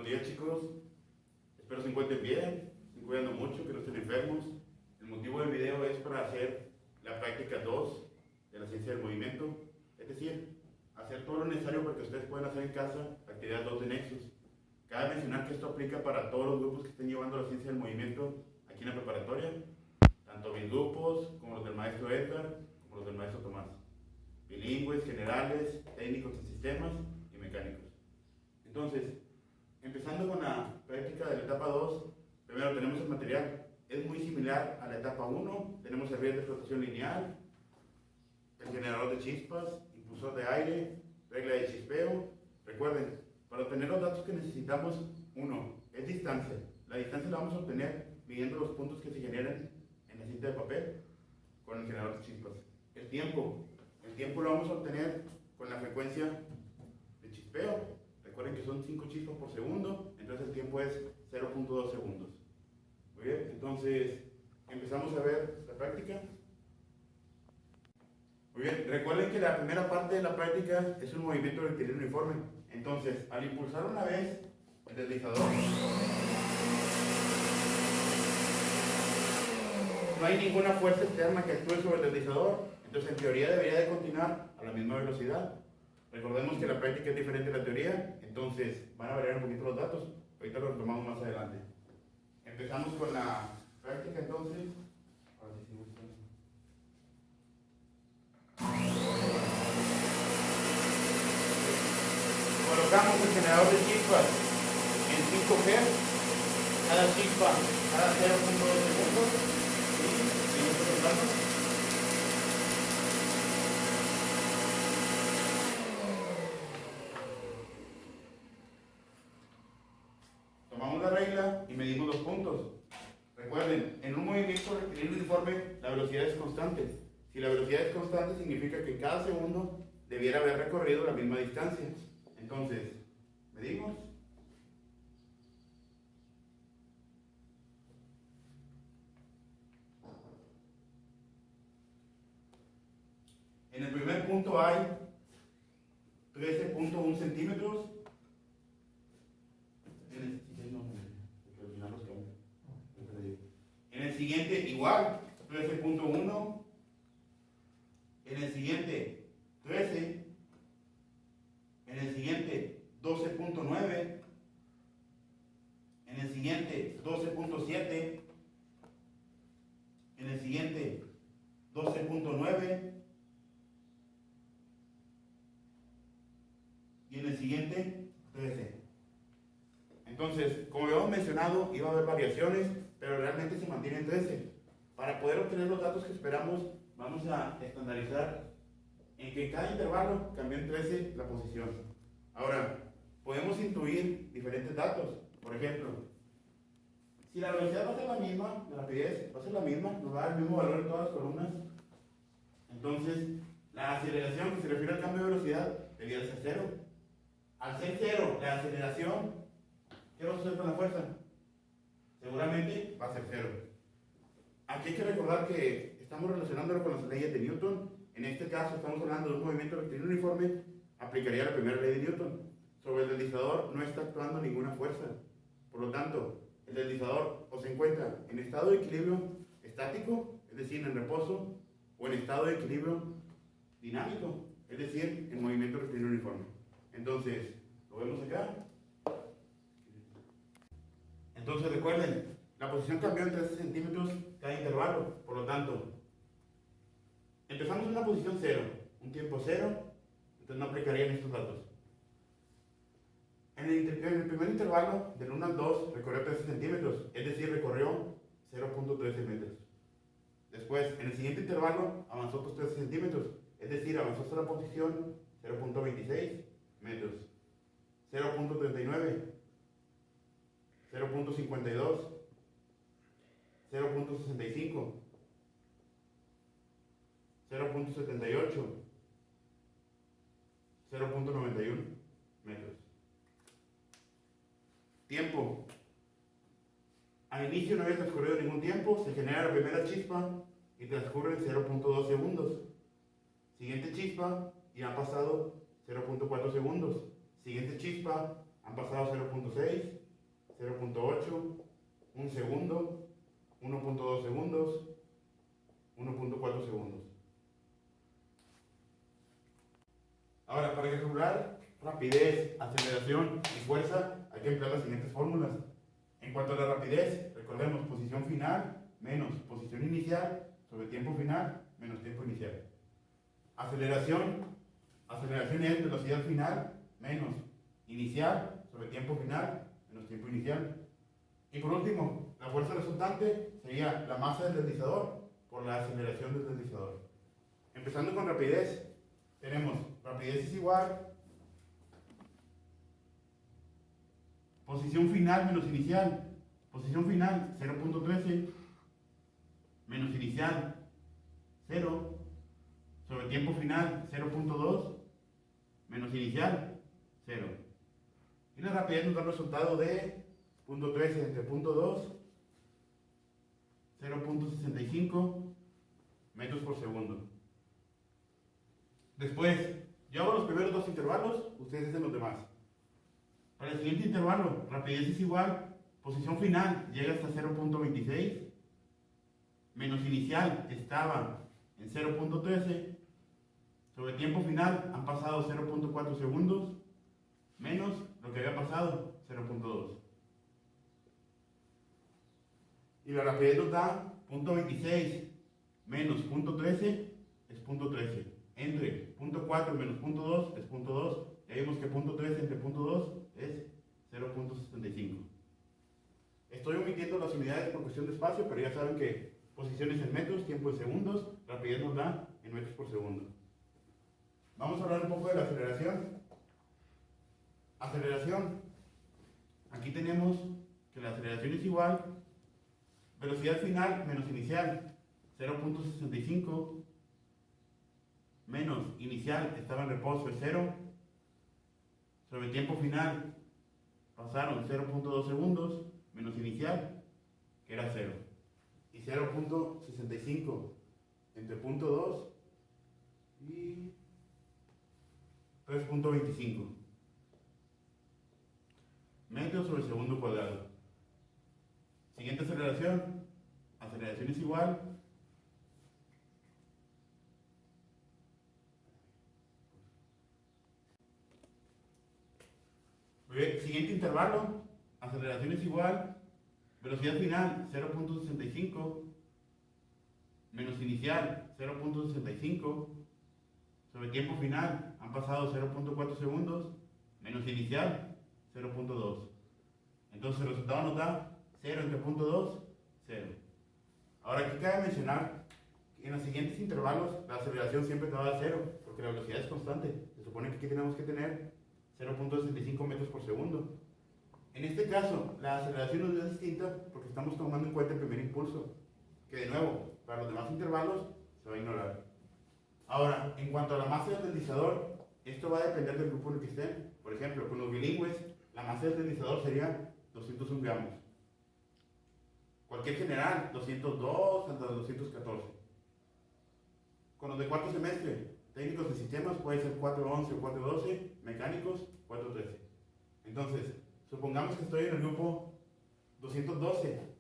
días, chicos. Espero se encuentren bien, se cuidando mucho, que no estén enfermos. El motivo del video es para hacer la práctica 2 de la ciencia del movimiento, es decir, hacer todo lo necesario para que ustedes puedan hacer en casa actividad 2 de Nexus. Cabe mencionar que esto aplica para todos los grupos que estén llevando la ciencia del movimiento aquí en la preparatoria, tanto mis grupos como los del maestro Edgar, como los del maestro Tomás. Bilingües, generales, técnicos en sistemas y mecánicos. Entonces, empezando con la práctica de la etapa 2, primero tenemos el material. Es muy similar a la etapa 1. Tenemos el riel de flotación lineal, el generador de chispas, impulsor de aire, regla de chispeo. Recuerden, para obtener los datos que necesitamos, uno, es distancia. La distancia la vamos a obtener midiendo los puntos que se generan en la cinta de papel con el generador de chispas. El tiempo lo vamos a obtener con la frecuencia de chispeo. Recuerden que son 5 chispas por segundo, entonces el tiempo es 0.2 segundos. Muy bien, entonces empezamos a ver la práctica. Muy bien, recuerden que la primera parte de la práctica es un movimiento rectilíneo uniforme. Entonces, al impulsar una vez el deslizador, no hay ninguna fuerza externa que actúe sobre el deslizador, entonces en teoría debería de continuar a la misma velocidad. Recordemos que la práctica es diferente a la teoría, entonces van a variar un poquito los datos. Ahorita lo retomamos más adelante. Empezamos con la práctica entonces. Colocamos el generador de chispas en 5 Hz, cada chispa cada 0.2 segundos y seguimos colocando. Tomamos la regla y medimos los puntos. Recuerden, en un movimiento rectilíneo uniforme la velocidad es constante. Si la velocidad es constante significa que cada segundo debiera haber recorrido la misma distancia. Entonces, medimos. En el primer punto hay 13.1 centímetros. En el siguiente igual, 13.1. En el siguiente 13. En el siguiente 12.9. En el siguiente 12.7. En el siguiente 12.9. Y en el siguiente 13. Entonces, como habíamos mencionado, iba a haber variaciones, pero realmente se mantiene en 13. Para poder obtener los datos que esperamos, vamos a estandarizar en que cada intervalo cambió en 13 la posición. Ahora, podemos intuir diferentes datos. Por ejemplo, si la velocidad va a ser la misma, la rapidez va a ser la misma, nos va a dar el mismo valor en todas las columnas. Entonces, la aceleración, que se refiere al cambio de velocidad, debería ser 0. Al ser 0, la aceleración, ¿qué va a suceder con la fuerza? Seguramente va a ser 0. Aquí hay que recordar que estamos relacionándolo con las leyes de Newton. En este caso estamos hablando de un movimiento rectilíneo uniforme, aplicaría la primera ley de Newton. Sobre el deslizador no está actuando ninguna fuerza. Por lo tanto, el deslizador o se encuentra en estado de equilibrio estático, es decir, en reposo, o en estado de equilibrio dinámico, es decir, en movimiento rectilíneo uniforme. Entonces, ¿lo vemos acá? Entonces recuerden, la posición cambió en 13 centímetros cada intervalo, por lo tanto, empezamos en una posición 0, un tiempo 0, entonces no aplicarían estos datos. En el primer intervalo, del 1 al 2, recorrió 13 centímetros, es decir, recorrió 0.13 metros. Después, en el siguiente intervalo, avanzó otros 13 centímetros, es decir, avanzó hasta la posición 0.26 metros, 0.39, 0.52, 0.65, 0.78, 0.91 metros. Tiempo. Al inicio no había transcurrido ningún tiempo, se genera la primera chispa y transcurren 0.2 segundos. Siguiente chispa y han pasado 0.4 segundos. Siguiente chispa, han pasado 0.6, 0.8, 1 segundo, 1.2 segundos, 1.4 segundos. Ahora, para calcular rapidez, aceleración y fuerza, hay que emplear las siguientes fórmulas. En cuanto a la rapidez, recordemos posición final menos posición inicial sobre tiempo final menos tiempo inicial. Aceleración es velocidad final menos inicial sobre tiempo final menos tiempo inicial. Y por último, la fuerza resultante sería la masa del deslizador por la aceleración del deslizador. Empezando con rapidez, tenemos rapidez es igual posición final menos inicial. Posición final 0.13 menos inicial 0 sobre tiempo final 0.2 menos inicial 0. Y la rapidez nos da el resultado de 0.13 entre 0.2 0.65 metros por segundo. Después, yo hago los primeros dos intervalos, ustedes hacen los demás. Para el siguiente intervalo, rapidez es igual, posición final llega hasta 0.26, menos inicial estaba en 0.13, sobre tiempo final han pasado 0.4 segundos, menos lo que había pasado, 0.2. Y la rapidez nos da 0.26 menos 0.13 es 0.13. Entre 0.4 menos 0.2 es 0.2. Ya vimos que 0.13 entre 0.2 es 0.75. Estoy omitiendo las unidades por cuestión de espacio, pero ya saben que posiciones en metros, tiempo en segundos, rapidez nos da en metros por segundo. Vamos a hablar un poco de la aceleración. Aceleración. Aquí tenemos que la aceleración es igual velocidad final menos inicial, 0.65 menos inicial estaba en reposo, es 0, sobre tiempo final pasaron 0.2 segundos, menos inicial, que era 0, y 0.65 entre 0.2 y 3.25 metros sobre segundo cuadrado. Siguiente aceleración. Aceleración es igual siguiente intervalo. Aceleración es igual velocidad final 0.65 menos inicial 0.65 sobre tiempo final han pasado 0.4 segundos menos inicial 0.2. Entonces el resultado nos da 0 entre 0.2, 0. Ahora aquí cabe mencionar que en los siguientes intervalos la aceleración siempre te va a dar 0, porque la velocidad es constante. Se supone que aquí tenemos que tener 0.65 metros por segundo. En este caso, la aceleración no es distinta porque estamos tomando en cuenta el primer impulso, que de nuevo, para los demás intervalos se va a ignorar. Ahora, en cuanto a la masa del deslizador, esto va a depender del grupo en el que estén. Por ejemplo, con los bilingües, la masa del deslizador sería 201 gramos. Cualquier general, 202 hasta 214. Con los de cuarto semestre, técnicos de sistemas, puede ser 411 o 412, mecánicos, 413. Entonces, supongamos que estoy en el grupo 212.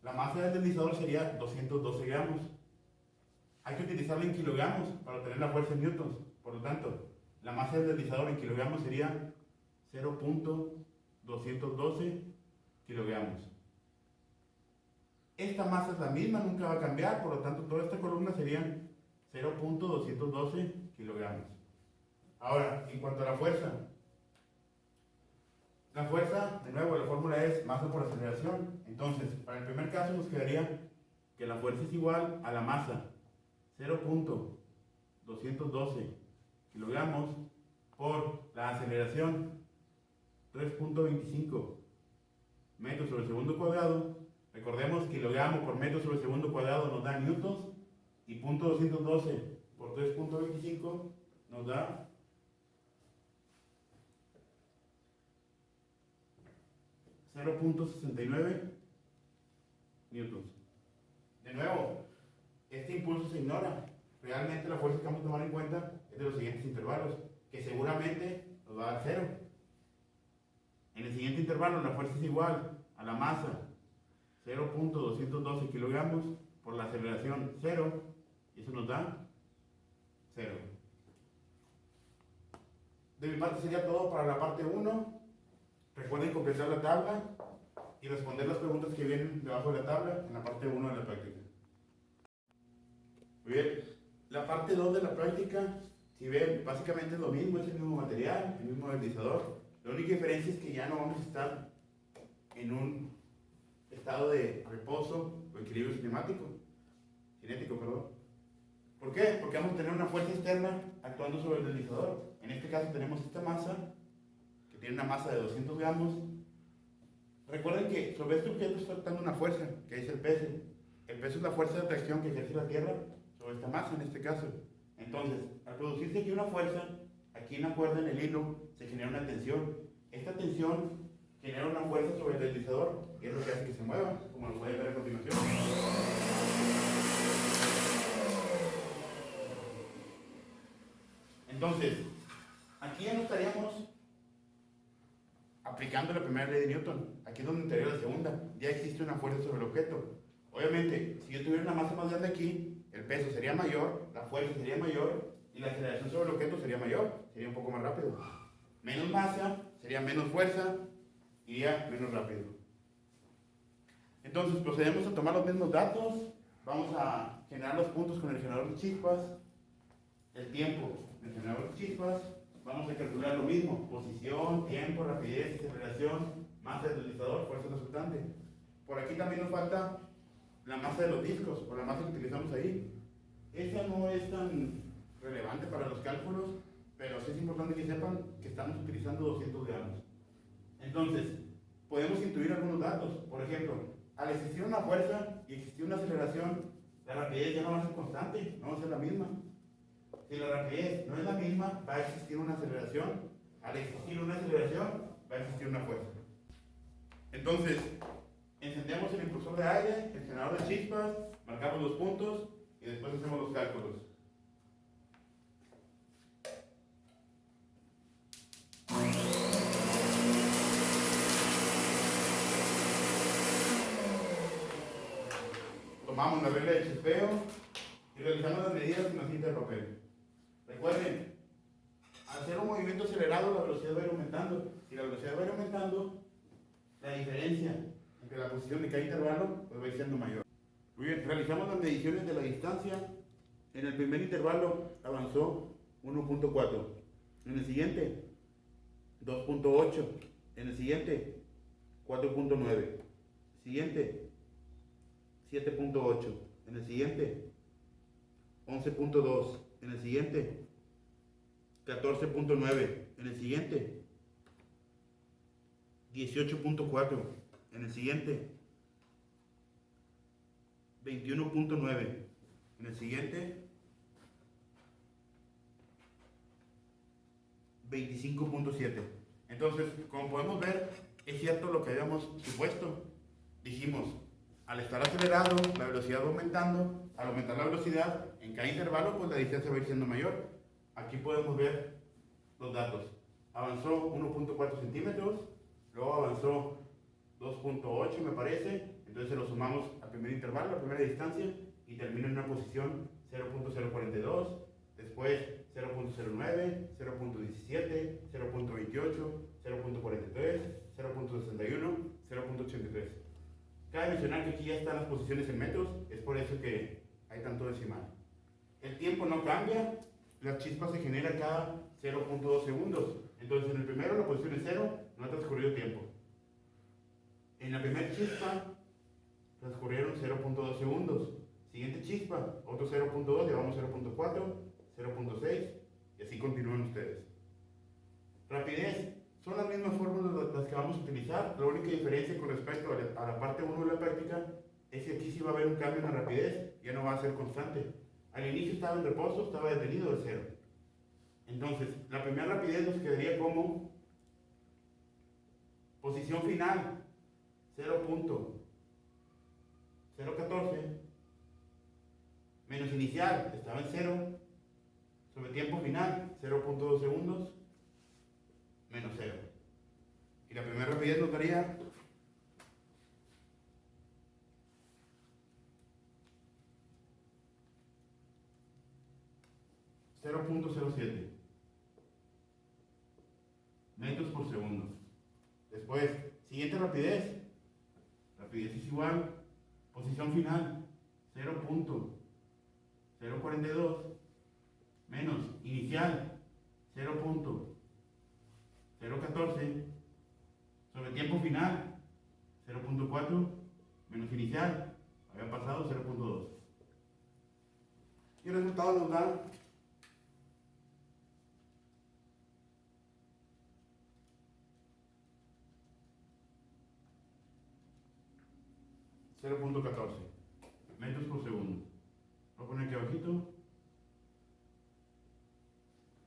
La masa del deslizador sería 212 gramos. Hay que utilizarla en kilogramos para obtener la fuerza en newtons. Por lo tanto, la masa del deslizador en kilogramos sería 0.212 kilogramos. Esta masa es la misma, nunca va a cambiar, por lo tanto toda esta columna serían 0.212 kilogramos. Ahora, en cuanto a la fuerza, de nuevo, la fórmula es masa por aceleración. Entonces, para el primer caso nos quedaría que la fuerza es igual a la masa, 0.212 kilogramos, por la aceleración, 3.25 metros sobre segundo cuadrado. Recordemos, kilogramo por metro sobre segundo cuadrado nos da newtons, y 0.212 por 3.25 nos da 0.69 newtons. De nuevo, este impulso se ignora. Realmente la fuerza que vamos a tomar en cuenta es de los siguientes intervalos, que seguramente nos va a dar 0. En el siguiente intervalo la fuerza es igual a la masa 0.212 kilogramos por la aceleración 0, y eso nos da 0. De mi parte sería todo para la parte 1. Recuerden completar la tabla y responder las preguntas que vienen debajo de la tabla en la parte 1 de la práctica. Muy bien, la parte 2 de la práctica, si ven, básicamente es lo mismo, es el mismo material, el mismo deslizador. La única diferencia es que ya no vamos a estar en un estado de reposo o equilibrio cinético, perdón. ¿Por qué? Porque vamos a tener una fuerza externa actuando sobre el deslizador. En este caso tenemos esta masa, que tiene una masa de 200 gramos. Recuerden que sobre este objeto está actuando una fuerza, que es el peso. El peso es la fuerza de atracción que ejerce la Tierra sobre esta masa en este caso. Entonces, al producirse aquí una fuerza, aquí en la cuerda, en el hilo, se genera una tensión. Esta tensión genera una fuerza sobre el deslizador, que es lo que hace que se mueva, como lo pueden ver a continuación. Entonces, aquí ya no estaríamos aplicando la primera ley de Newton. Aquí es donde entraría la segunda. Ya existe una fuerza sobre el objeto. Obviamente, si yo tuviera una masa más grande aquí, el peso sería mayor, la fuerza sería mayor y la aceleración sobre el objeto sería mayor, sería un poco más rápido. Menos masa, sería menos fuerza, iría menos rápido. Entonces procedemos a tomar los mismos datos, vamos a generar los puntos con el generador de chispas, el tiempo del generador de chispas, vamos a calcular lo mismo, posición, tiempo, rapidez, aceleración, masa del deslizador, fuerza resultante. Por aquí también nos falta la masa de los discos, o la masa que utilizamos ahí. Esa no es tan relevante para los cálculos, pero sí es importante que sepan que estamos utilizando 200 gramos. Entonces, podemos intuir algunos datos. Por ejemplo, al existir una fuerza y existir una aceleración, la rapidez ya no va a ser constante, no va a ser la misma. Si la rapidez no es la misma, va a existir una aceleración. Al existir una aceleración, va a existir una fuerza. Entonces, encendemos el impulsor de aire, el generador de chispas, marcamos los puntos y después hacemos los cálculos. Tomamos la regla de chispeo y realizamos las medidas en la cinta de papel. Recuerden, al hacer un movimiento acelerado la velocidad va a ir aumentando. Si la velocidad va a ir aumentando, la diferencia entre la posición de cada intervalo pues va a ir siendo mayor. Muy bien, realizamos las mediciones de la distancia. En el primer intervalo avanzó 1.4. En el siguiente, 2.8. En el siguiente, 4.9. Siguiente, 7.8. En el siguiente, 11.2. En el siguiente, 14.9. En el siguiente, 18.4. En el siguiente, 21.9. En el siguiente, 25.7. Entonces, como podemos ver, es cierto lo que habíamos supuesto. Dijimos, al estar acelerado, la velocidad va aumentando. Al aumentar la velocidad, en cada intervalo, pues la distancia va a ir siendo mayor. Aquí podemos ver los datos. Avanzó 1.4 centímetros, luego avanzó 2.8 me parece, entonces se lo sumamos al primer intervalo, a la primera distancia, y termina en una posición 0.042, después 0.09, 0.17, 0.28, 0.43, 0.61, 0.83. Cabe mencionar que aquí ya están las posiciones en metros, es por eso que hay tanto decimal. El tiempo no cambia, la chispa se genera cada 0.2 segundos. Entonces en el primero la posición es 0, no ha transcurrido tiempo. En la primera chispa transcurrieron 0.2 segundos. Siguiente chispa, otro 0.2, llevamos 0.4, 0.6 y así continúan ustedes. Rapidez, son las mismas fórmulas las que vamos a utilizar. La única diferencia con respecto a la parte 1 de la práctica es que aquí sí va a haber un cambio en la rapidez, ya no va a ser constante. Al inicio estaba en reposo, estaba detenido de 0. Entonces, la primera rapidez nos quedaría como posición final 0.014 menos inicial, estaba en 0, sobre tiempo final 0.2 segundos menos 0. Y la primera rapidez nos daría 0.07 metros por segundo. Después, siguiente rapidez. Rapidez es igual, posición final, 0.042 menos inicial, 0.014 sobre tiempo final, 0.4 menos inicial, había pasado 0.2. Y el resultado nos da 0.14 metros por segundo. Voy a poner aquí abajito.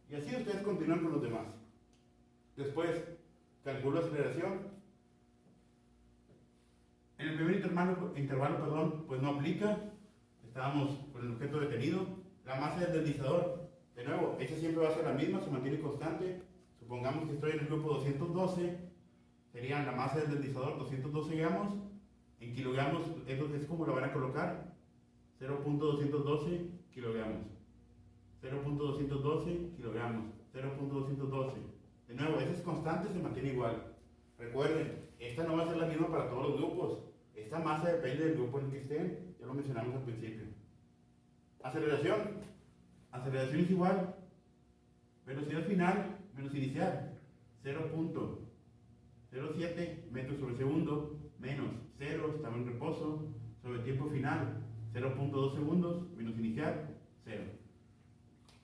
Y así ustedes continúan con los demás. Después, calculo aceleración. En el primer intervalo, pues no aplica. Estábamos con el objeto detenido. La masa del deslizador, de nuevo, esta siempre va a ser la misma, se mantiene constante. Supongamos que estoy en el grupo 212. Sería la masa del deslizador 212 gramos. En kilogramos, es como lo van a colocar. 0.212 kilogramos. 0.212 kilogramos. 0.212. De nuevo, ese es constante, se mantiene igual. Recuerden, esta no va a ser la misma para todos los grupos. Esta masa depende del grupo en el que estén. Ya lo mencionamos al principio. Aceleración. Aceleración es igual. Velocidad final menos inicial. 0.07 metros sobre segundo menos 0, estaba en reposo, sobre tiempo final, 0.2 segundos, menos inicial, 0.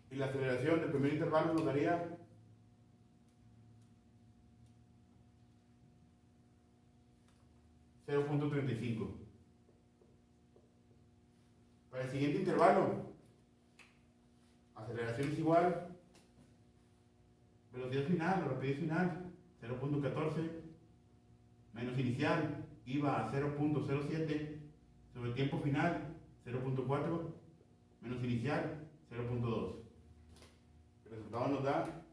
Y la aceleración del primer intervalo nos daría 0.35. Para el siguiente intervalo, aceleración es igual, velocidad final, rapidez final, 0.14, menos inicial, iba a 0.07, sobre tiempo final, 0.4, menos inicial, 0.2. El resultado nos da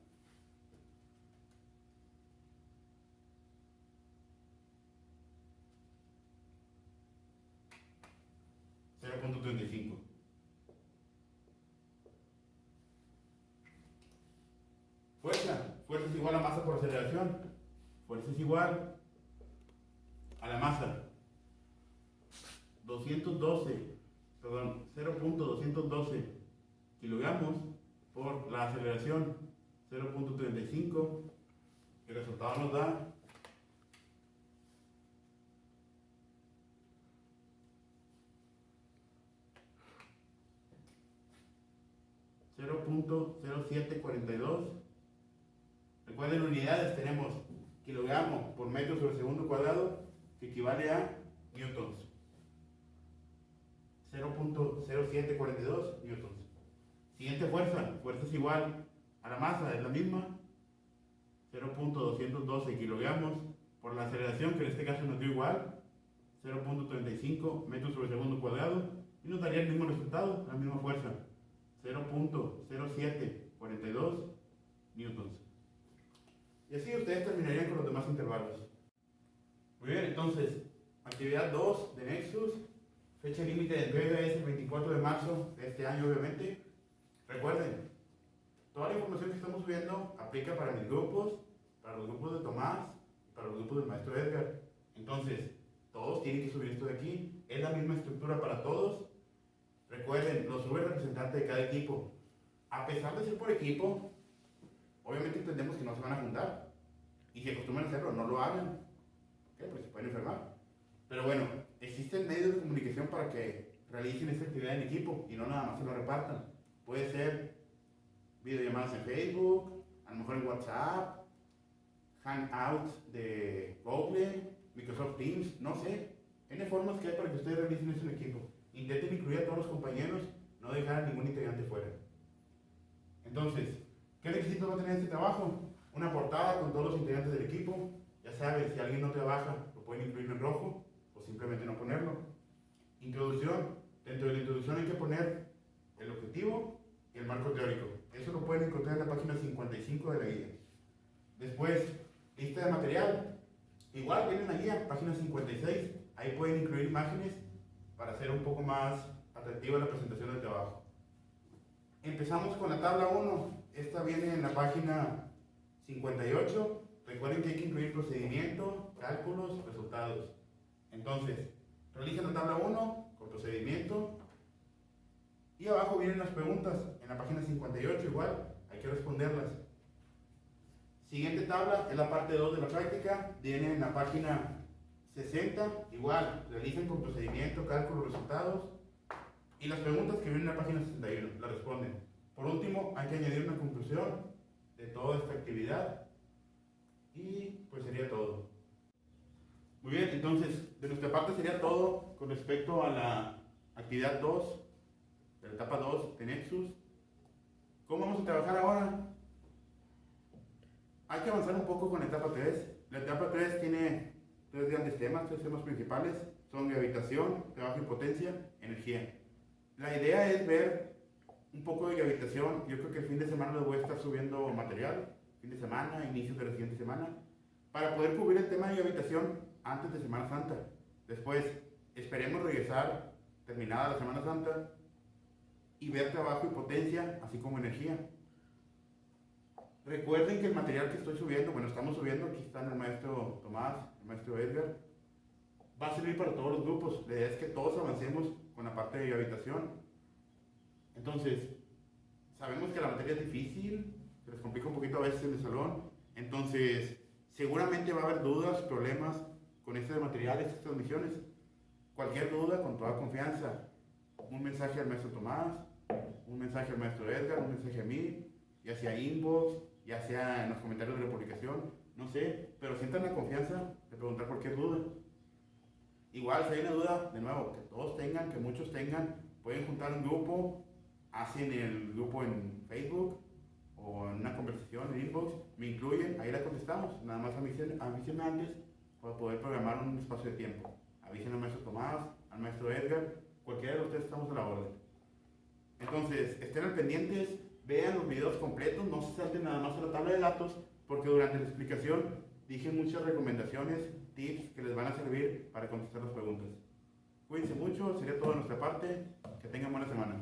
0.35. Fuerza. Fuerza es igual a masa por aceleración. Fuerza es igual a la masa. 0.212 kilogramos por la aceleración 0.35. El resultado nos da 0.0742. Recuerden, unidades tenemos kilogramo por metro sobre segundo cuadrado, que equivale a newtons. 0.0742 newtons. Siguiente fuerza. Fuerza es igual a la masa, es la misma. 0.212 kilogramos por la aceleración, que en este caso nos dio igual. 0.35 metros sobre segundo cuadrado. Y nos daría el mismo resultado, la misma fuerza. 0.0742 newtons. Y así ustedes terminarían con los demás intervalos. Muy bien, entonces, actividad 2 de Nexus. Fecha límite de entrega es el 24 de marzo de este año, obviamente. Recuerden, toda la información que estamos subiendo aplica para mis grupos, para los grupos de Tomás, para los grupos del maestro Edgar. Entonces, todos tienen que subir esto de aquí. Es la misma estructura para todos. Recuerden, lo sube el representante de cada equipo. A pesar de ser por equipo, obviamente entendemos que no se van a juntar. Y si acostumbran a hacerlo, no lo hagan. Porque se pueden enfermar. Pero bueno, existen medios de comunicación para que realicen esta actividad en equipo y no nada más se lo repartan. Puede ser videollamadas en Facebook, a lo mejor en WhatsApp, Hangouts de Google, Microsoft Teams, no sé. N formas que hay para que ustedes realicen eso en equipo. Intenten incluir a todos los compañeros, no dejar a ningún integrante fuera. Entonces, ¿qué requisitos va a tener este trabajo? Una portada con todos los integrantes del equipo. Ya sabes, si alguien no trabaja, lo pueden incluir en rojo o simplemente no ponerlo. Introducción. Dentro de la introducción hay que poner el objetivo y el marco teórico. Eso lo pueden encontrar en la página 55 de la guía. Después, lista de material. Igual vienen la guía, página 56. Ahí pueden incluir imágenes para hacer un poco más atractiva la presentación del trabajo. Empezamos con la tabla 1. Esta viene en la página 58. Recuerden que hay que incluir procedimiento, cálculos, resultados. Entonces, realicen la tabla 1 con procedimiento. Y abajo vienen las preguntas. En la página 58 igual, hay que responderlas. Siguiente tabla es la parte 2 de la práctica. Viene en la página 60. Igual, realicen con procedimiento, cálculos, resultados. Y las preguntas que vienen en la página 61 las responden. Por último, hay que añadir una conclusión de toda esta actividad. Y pues sería todo. Muy bien, entonces de nuestra parte sería todo con respecto a la actividad 2, de la etapa 2 de Nexus. ¿Cómo vamos a trabajar ahora? Hay que avanzar un poco con la etapa 3. La etapa 3 tiene tres grandes temas, tres temas principales. Son gravitación, trabajo y potencia, energía. La idea es ver un poco de gravitación. Yo creo que el fin de semana les voy a estar subiendo material, fin de semana, inicios de la siguiente semana, para poder cubrir el tema de gravitación antes de Semana Santa. Después, esperemos regresar, terminada la Semana Santa, y ver trabajo y potencia, así como energía. Recuerden que el material que estoy subiendo, bueno, estamos subiendo, aquí están el maestro Tomás, el maestro Edgar, va a servir para todos los grupos. La idea es que todos avancemos con la parte de gravitación. Entonces, sabemos que la materia es difícil, se les complica un poquito a veces en el salón, entonces seguramente va a haber dudas, problemas con este material, estas transmisiones. Cualquier duda, con toda confianza, un mensaje al maestro Tomás, un mensaje al maestro Edgar, un mensaje a mí, ya sea inbox, ya sea en los comentarios de la publicación, no sé, pero sientan la confianza de preguntar cualquier duda. Igual, si hay una duda, de nuevo, que todos tengan, que muchos tengan, pueden juntar un grupo, hacen el grupo en Facebook o en una conversación en inbox, me incluyen, ahí la contestamos. Nada más avísenme antes para poder programar un espacio de tiempo. Avisen al maestro Tomás, al maestro Edgar, cualquiera de ustedes, estamos a la orden. Entonces, estén al pendientes, vean los videos completos, no se salten nada más a la tabla de datos, porque durante la explicación dije muchas recomendaciones, tips que les van a servir para contestar las preguntas. Cuídense mucho, sería todo de nuestra parte, que tengan buena semana.